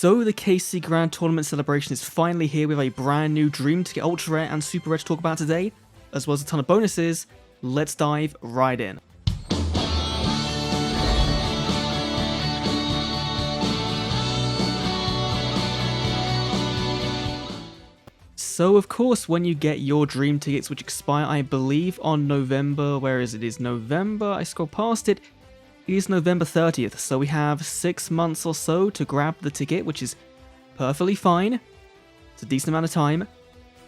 So the KC Grand Tournament celebration is finally here with a brand new Dream Ticket Ultra Rare and Super Rare to talk about today, as well as a ton of bonuses. Let's dive right in. So of course, when you get your Dream Tickets, which expire, I believe, on November, where is it? Is November? I scrolled past it. It is November 30th, so we have 6 months or so to grab the ticket, which is perfectly fine. It's a decent amount of time.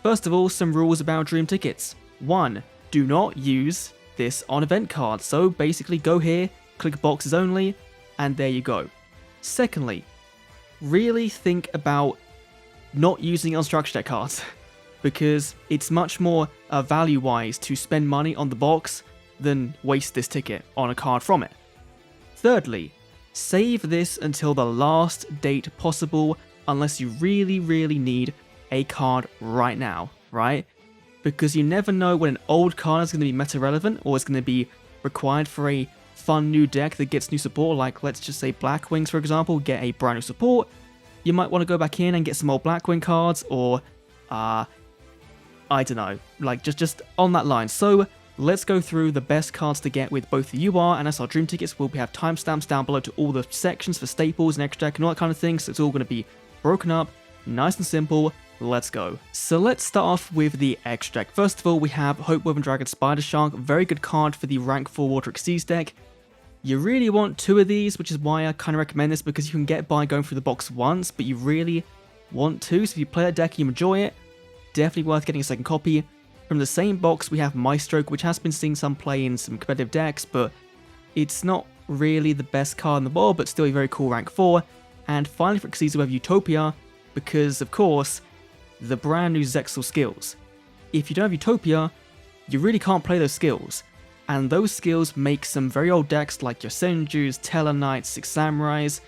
First of all, some rules about Dream Tickets. 1. Do not use this on event cards, so basically go here, click boxes only, and there you go. Secondly, really think about not using on structure deck cards, because it's much more value-wise to spend money on the box than waste this ticket on a card from it. Thirdly, save this until the last date possible, unless you really need a card right now, right? Because you never know when an old card is going to be meta relevant or is going to be required for a fun new deck that gets new support, like let's just say Blackwings, for example, get a brand new support. You might want to go back in and get some old Blackwing cards, or I don't know, like just on that line. So let's go through the best cards to get with both the UR and SR Dream Tickets. We'll have timestamps down below to all the sections for staples and extra deck and all that kind of thing, so it's all going to be broken up, nice and simple. Let's go. So let's start off with the extra deck. First of all, we have Hope Woven Dragon Spider Shark, very good card for the rank 4 Water Exceeds deck. You really want 2 of these, which is why I kind of recommend this, because you can get by going through the box once, but you really want 2, so if you play that deck and you enjoy it, definitely worth getting a second copy. From the same box, we have Maestroke, which has been seeing some play in some competitive decks, but it's not really the best card in the world, but still a very cool rank 4. And finally for Exceeds, we have Utopia, because of course, the brand new Zexal skills. If you don't have Utopia, you really can't play those skills. And those skills make some very old decks like your Senjus, Tellarknights, Six Samurais,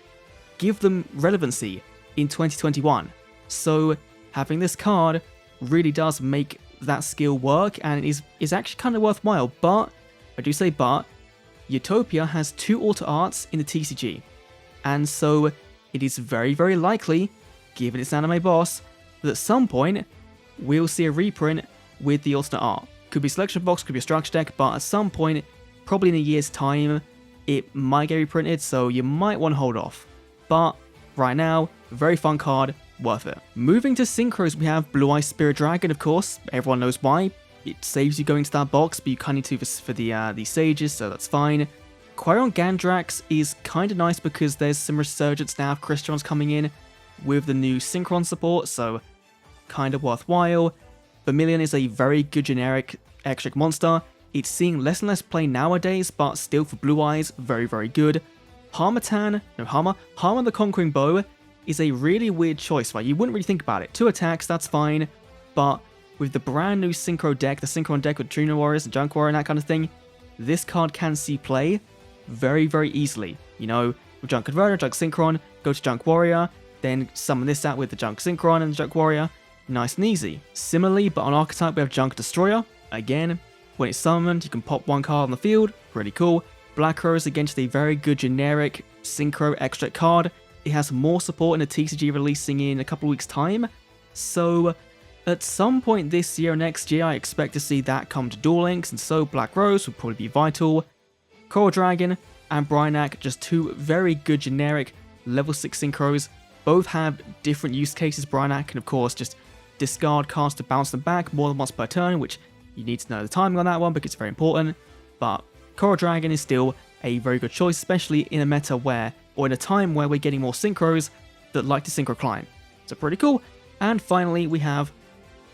give them relevancy in 2021. So having this card really does make that skill work, and is actually kind of worthwhile. But, I do say but, Utopia has 2 auto arts in the TCG. And so it is very likely, given its anime boss, that at some point we'll see a reprint with the alternate art. Could be selection box, could be a structure deck, but at some point, probably in a year's time, it might get reprinted, so you might want to hold off. But right now, very fun card, worth it. Moving to synchros, we have Blue Eye Spirit Dragon, of course. Everyone knows why. It saves you going to that box, but you kind of need to for the Sages, so that's fine. Quirion Gandrax is kind of nice because there's some resurgence now of Crystron's coming in with the new Synchron support, so kind of worthwhile. Vermilion is a very good generic extra monster. It's seeing less and less play nowadays, but still for Blue Eyes, very good. Harma the Conquering Bow is a really weird choice, right? You wouldn't really think about it. 2 attacks, that's fine, but with the brand new Synchro deck, the Synchron deck with Junior Warriors and Junk Warrior and that kind of thing, this card can see play very easily. You know, with Junk Converter, Junk Synchron, go to Junk Warrior, then summon this out with the Junk Synchron and the Junk Warrior. Nice and easy. Similarly, but on Archetype, we have Junk Destroyer. Again, when it's summoned, you can pop 1 card on the field. Pretty cool. Black Rose, again, just a very good generic Synchro extra card. It has more support in the TCG releasing in a couple of weeks' time. So, at some point this year or next year, I expect to see that come to Duel Links, and so Black Rose would probably be vital. Coral Dragon and Brynac, just 2 very good generic level 6 Synchros. Both have different use cases. Brynac can, of course, just discard cards to bounce them back more than once per turn, which you need to know the timing on that one because it's very important. But Coral Dragon is still a very good choice, especially in a meta where, or in a time where we're getting more synchros that like to synchro climb. So pretty cool. And finally, we have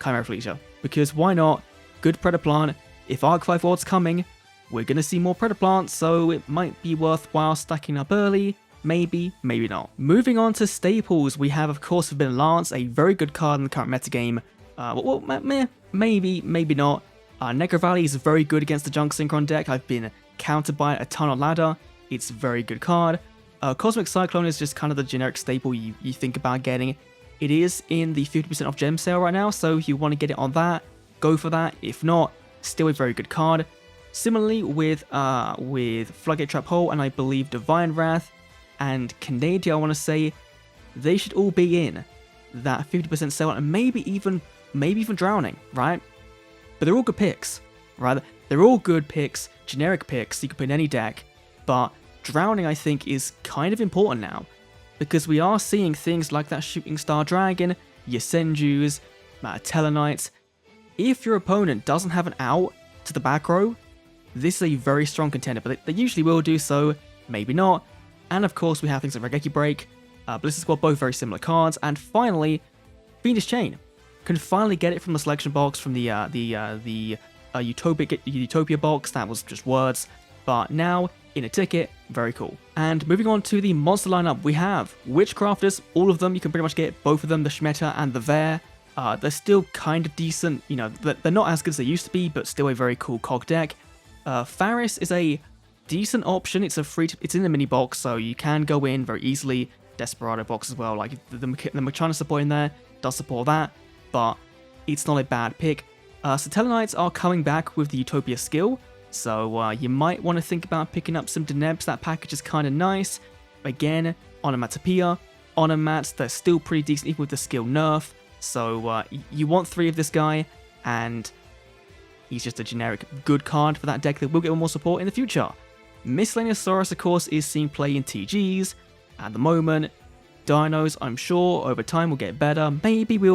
Chimera Fleecia, because why not? Good Predaplant. If Arc-5 Ward's coming, we're going to see more Predaplants, so it might be worthwhile stacking up early. Maybe not. Moving on to staples, we have, of course, Forbidden Lance, a very good card in the current metagame. Maybe not. Necro Valley is very good against the Junk Synchron deck. I've been countered by it a ton on ladder. It's a very good card. Cosmic Cyclone is just kind of the generic staple you think about getting. It is in the 50% off gem sale right now, so if you want to get it on that, go for that. If not, still a very good card. Similarly with Floodgate Trap Hole and I believe Divine Wrath and Canadian, I want to say, they should all be in that 50% sale, and maybe even drowning, right? But they're all good picks, right? They're all good picks, generic picks you can put in any deck, but drowning I think is kind of important now, because we are seeing things like that Shooting Star Dragon, your Senjus, Tellarknights. If your opponent doesn't have an out to the back row, this is a very strong contender, but they usually will do so, maybe not. And of course we have things like Regeki Break, Blister Squad, both very similar cards, and finally, Fiendish Chain. Can finally get it from the selection box, from the Utopia box. That was just words, but now in a ticket, very cool. And moving on to the monster lineup, we have Witchcrafters, all of them. You can pretty much get both of them, the Schmeta and the Ver. They're still kind of decent, you know, they're not as good as they used to be, but still a very cool cog deck. Faris is a decent option. It's it's in the mini box, so you can go in very easily. Desperado box as well, like the Machina support in there does support that, but it's not a bad pick. So Tellarknights are coming back with the Utopia skill, so you might want to think about picking up some Denebs. That package is kind of nice. Again, Onomatopoeia, Onomats, they're still pretty decent even with the skill nerf, so you want 3 of this guy, and he's just a generic good card for that deck that will get more support in the future. Miscellaneousaurus, of course, is seeing play in TGs at the moment. Dinos, I'm sure, over time will get better. Maybe we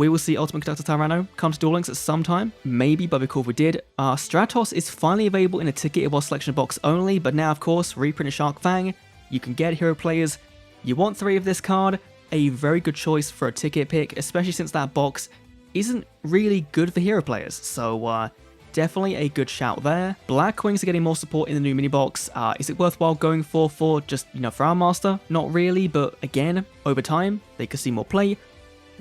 will see Ultimate Conductor Tyranno come to Duel Links at some time. Maybe, but because we did. Stratos is finally available in a ticket. It was selection box only, but now, of course, reprint of Shark Fang. You can get hero players. You want 3 of this card. A very good choice for a ticket pick, especially since that box isn't really good for hero players. So, definitely a good shout there. Black Wings are getting more support in the new mini box. Is it worthwhile going for just, you know, for our master? Not really, but again, over time, they could see more play.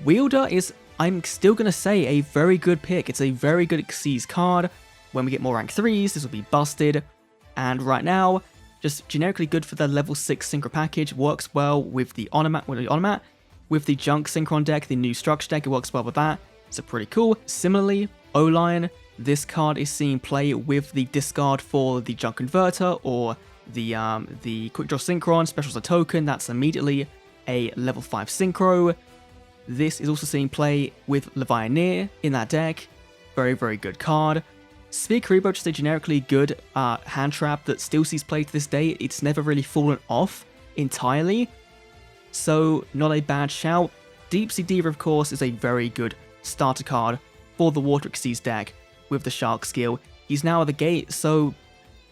Wielder is, I'm still going to say, a very good pick. It's a very good Xyz card. When we get more rank 3s, this will be busted. And right now, just generically good for the level 6 synchro package. Works well with the Onomat, with the Junk Synchron deck, the new structure deck, it works well with that. So pretty cool. Similarly, O-Lion, this card is seeing play with the discard for the Junk Converter or the Quick Draw Synchron, specials a token, that's immediately a level 5 Synchro. This is also seeing play with Levianeer in that deck. Very, very good card. Sphere Kuriboh, just a generically good hand trap that still sees play to this day. It's never really fallen off entirely, so not a bad shout. Deep Sea Diva, of course, is a very good starter card for the Water Xyz deck with the Shark skill. He's now at the gate, so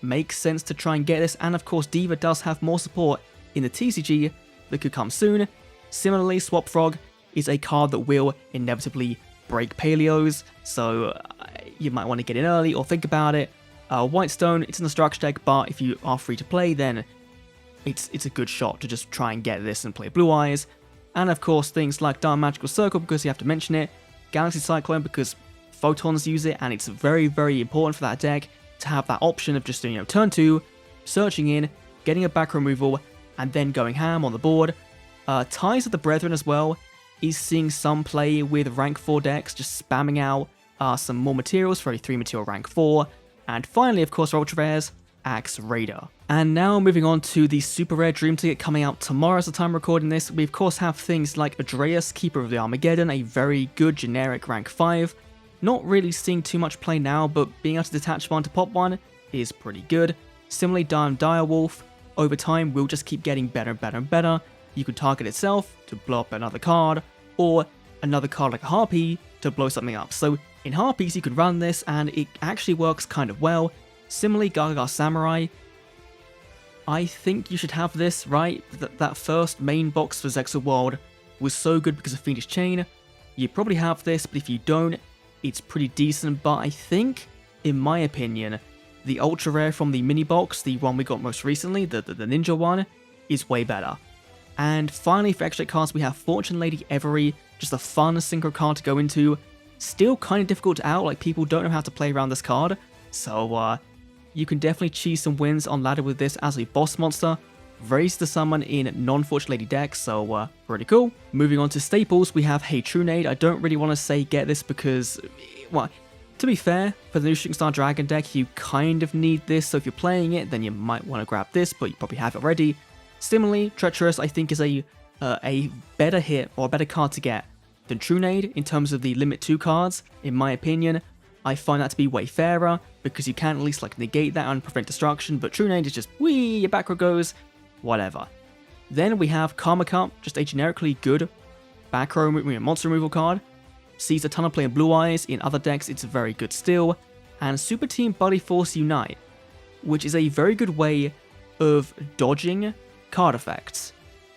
makes sense to try and get this, and of course Diva does have more support in the TCG that could come soon. Similarly, Swap Frog is a card that will inevitably break Paleos, so you might want to get in early or think about it. Whitestone, it's in the structure deck, but if you are free to play, then it's a good shot to just try and get this and play Blue Eyes. And of course things like Dark Magical Circle, because you have to mention it, Galaxy Cyclone, because Photons use it, and it's very, very important for that deck to have that option of just, you know, turn 2, searching in, getting a back removal, and then going ham on the board. Ties of the Brethren as well is seeing some play with rank 4 decks, just spamming out some more materials for a 3 material rank 4. And finally, of course, Ultra Rares, Axe Raider. And now moving on to the super rare Dream Ticket coming out tomorrow as the time recording this. We of course have things like Adreus, Keeper of the Armageddon, a very good generic rank 5. Not really seeing too much play now, but being able to detach one to pop one is pretty good. Similarly, Direwolf, over time will just keep getting better and better and better. You can target itself to blow up another card, or another card like a Harpy to blow something up. So in Harpies you can run this and it actually works kind of well. Similarly, Gaga Samurai, I think you should have this, right? That first main box for Zexal World was so good because of Fiendish Chain. You probably have this, but if you don't, it's pretty decent. But I think, in my opinion, the ultra rare from the mini box, the one we got most recently, the Ninja one, is way better. And finally, for extra cards, we have Fortune Lady Every, just a fun synchro card to go into. Still kind of difficult to out, like people don't know how to play around this card. So you can definitely cheese some wins on ladder with this as a boss monster. Very easy to summon in non-Fortune Lady decks, so pretty cool. Moving on to staples, we have Hey Trunade. I don't really want to say get this because, well, to be fair, for the new Shooting Star Dragon deck, you kind of need this, so if you're playing it, then you might want to grab this, but you probably have it already. Similarly, Treacherous I think is a better hit or a better card to get than Trunade in terms of the Limit 2 cards. In my opinion, I find that to be way fairer because you can at least like negate that and prevent destruction, but Trunade is just whee, your back row goes, whatever. Then we have Karma Cup, just a generically good back row monster removal card. Sees a ton of play in Blue Eyes, in other decks it's very good still. And Super Team Buddy Force Unite, which is a very good way of dodging card effects,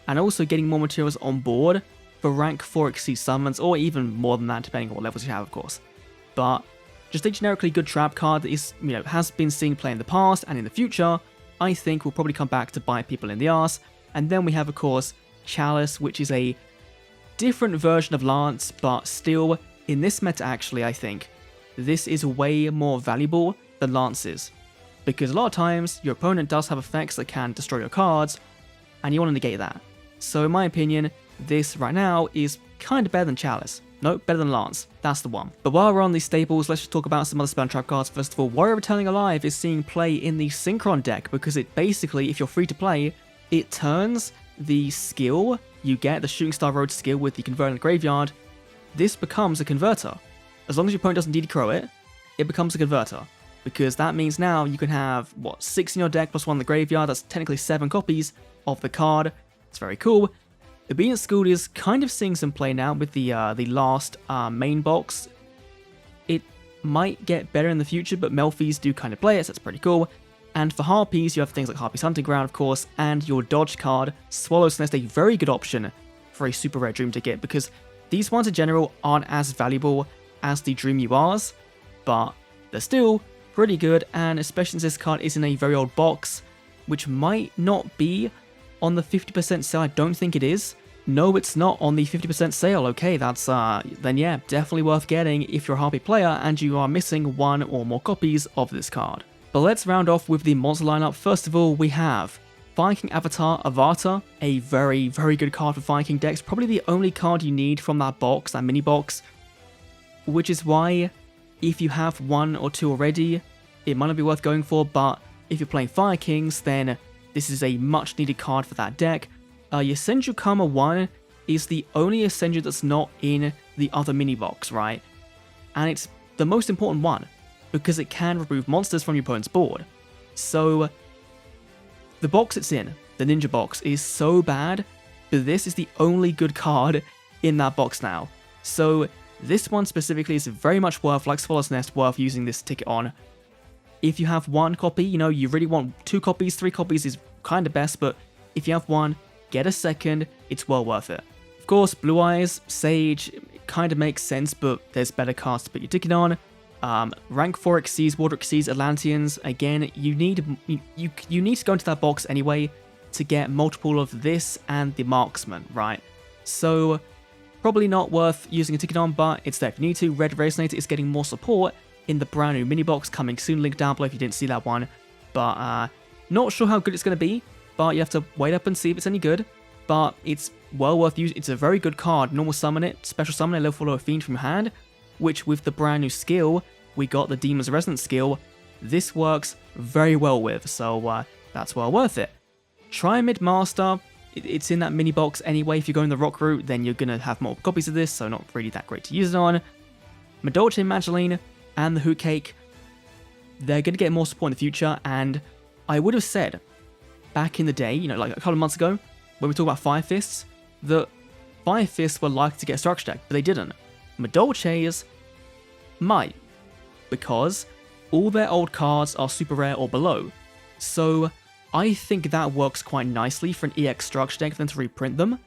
and also getting more materials on board for rank 4 Exceed summons, or even more than that depending on what levels you have of course. But just a generically good trap card that is, has been seen play in the past and in the future, I think will probably come back to bite people in the ass. And then we have of course Chalice, which is a different version of Lance, but still in this meta actually I think this is way more valuable than Lance is. Because a lot of times your opponent does have effects that can destroy your cards, and you want to negate that. So in my opinion, this right now is kind of better than Chalice. Nope, better than Lance. That's the one. But while we're on these staples, let's just talk about some other spell and trap cards. First of all, Warrior Returning Alive is seeing play in the Synchron deck because it basically, if you're free to play, it turns the skill you get, the Shooting Star Road skill with the Convert in the Graveyard, this becomes a converter. As long as your opponent doesn't DD Crow it, it becomes a converter. Because that means now you can have, 6 in your deck plus 1 in the graveyard, that's technically 7 copies of the card. It's very cool. Obedient School is kind of seeing some play now with the last main box. It might get better in the future, but Melfi's do kind of play it, so that's pretty cool. And for Harpies, you have things like Harpy's Hunting Ground, of course, and your dodge card, Swallow's Nest, a very good option for a super rare Dream Ticket, because these ones in general aren't as valuable as the Dream URs, but they're still pretty good, and especially since this card is in a very old box, which might not be on the 50% sale. I don't think it is. No, it's not on the 50% sale. Okay, that's, then yeah, definitely worth getting if you're a Harpy player and you are missing 1 or more copies of this card. But let's round off with the monster lineup. First of all, we have Fire King Avatar, a very, very good card for Fire King decks. Probably the only card you need from that box, that mini box, which is why if you have 1 or 2 already, it might not be worth going for, but if you're playing Fire Kings, then this is a much needed card for that deck. Yasenju Karma 1 is the only Yasenju that's not in the other mini box, right? And it's the most important one, because it can remove monsters from your opponent's board. So, the box it's in, the Ninja box, is so bad, but this is the only good card in that box now. So, this one specifically is very much worth, like Swallow's Nest, worth using this ticket on. If you have 1 copy, you really want 2 copies, 3 copies is kind of best, but if you have 1, get a second, it's well worth it. Of course, Blue Eyes, Sage, it kind of makes sense, but there's better cards to put your ticket on. Rank 4 Xyz, Water Xyz, Atlanteans, again, you need to go into that box anyway to get multiple of this and the Marksman, right? So, probably not worth using a ticket on, but it's there if you need to. Red Resonator is getting more support in the brand new mini box coming soon, link down below if you didn't see that one. But not sure how good it's going to be, but you have to wait up and see if it's any good. But it's well worth using. It's a very good card. Normal summon it, special summon it, level 4 lower fiend from your hand, which with the brand new skill, we got the Demon's Resonance skill, this works very well with, so that's well worth it. Triamid Master, it's in that mini box anyway. If you're going the rock route, then you're going to have multiple copies of this, so not really that great to use it on. Madolche Mageline and the Hoot Cake, they're going to get more support in the future, and I would have said back in the day, like a couple of months ago, when we talked about Fire Fists, that Fire Fists were likely to get a structure deck, but they didn't. Madolche's might, because all their old cards are super rare or below, so I think that works quite nicely for an EX structure deck for them to reprint them.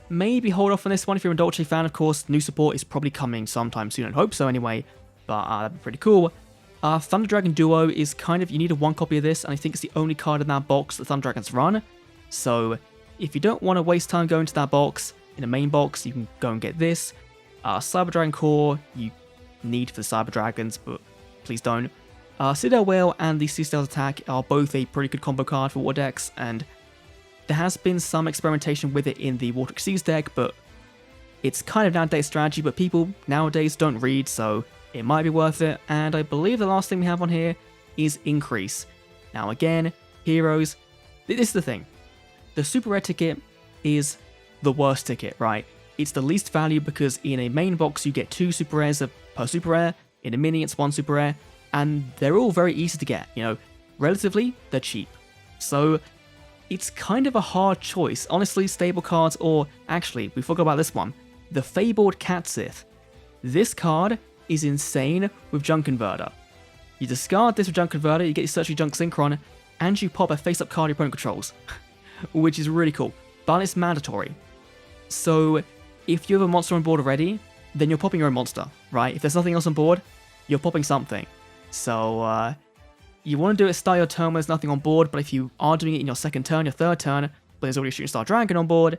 Maybe hold off on this one if you're a Dolce fan, of course. New support is probably coming sometime soon, I hope so anyway, but that'd be pretty cool. Thunder Dragon Duo is kind of, you need a 1 copy of this, and I think it's the only card in that box that Thunder Dragons run, so if you don't want to waste time going to that box, in a main box, you can go and get this. Cyber Dragon Core, you need for the Cyber Dragons, but please don't. Citadel Whale and the Sea Snail's Attack are both a pretty good combo card for war decks, and there has been some experimentation with it in the Water Xyz deck, but it's kind of an outdated strategy, but people nowadays don't read, so it might be worth it. And I believe the last thing we have on here is Increase. Now again, heroes, This is the thing. The super rare ticket is the worst ticket, right? It's the least value because in a main box you get 2 super rares per super rare, in a mini it's 1 super rare, and they're all very easy to get, you know, relatively, they're cheap. So it's kind of a hard choice. Honestly, stable cards, or actually, we forgot about this one, the Fabled Catsith. This card is insane with Junk Converter. You discard this with Junk Converter, you get your Searching Junk Synchron, and you pop a face-up card your opponent controls, which is really cool, but it's mandatory. So if you have a monster on board already, then you're popping your own monster, right? If there's nothing else on board, you're popping something. So you want to do it start your turn when there's nothing on board, but if you are doing it in your second turn, your third turn, but there's already a Shooting Star Dragon on board,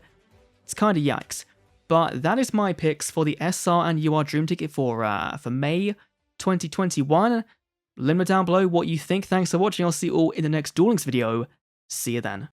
it's kind of yikes. But that is my picks for the SR and UR Dream Ticket for May 2021. Let me know down below what you think. Thanks for watching. I'll see you all in the next Duel Links video. See you then.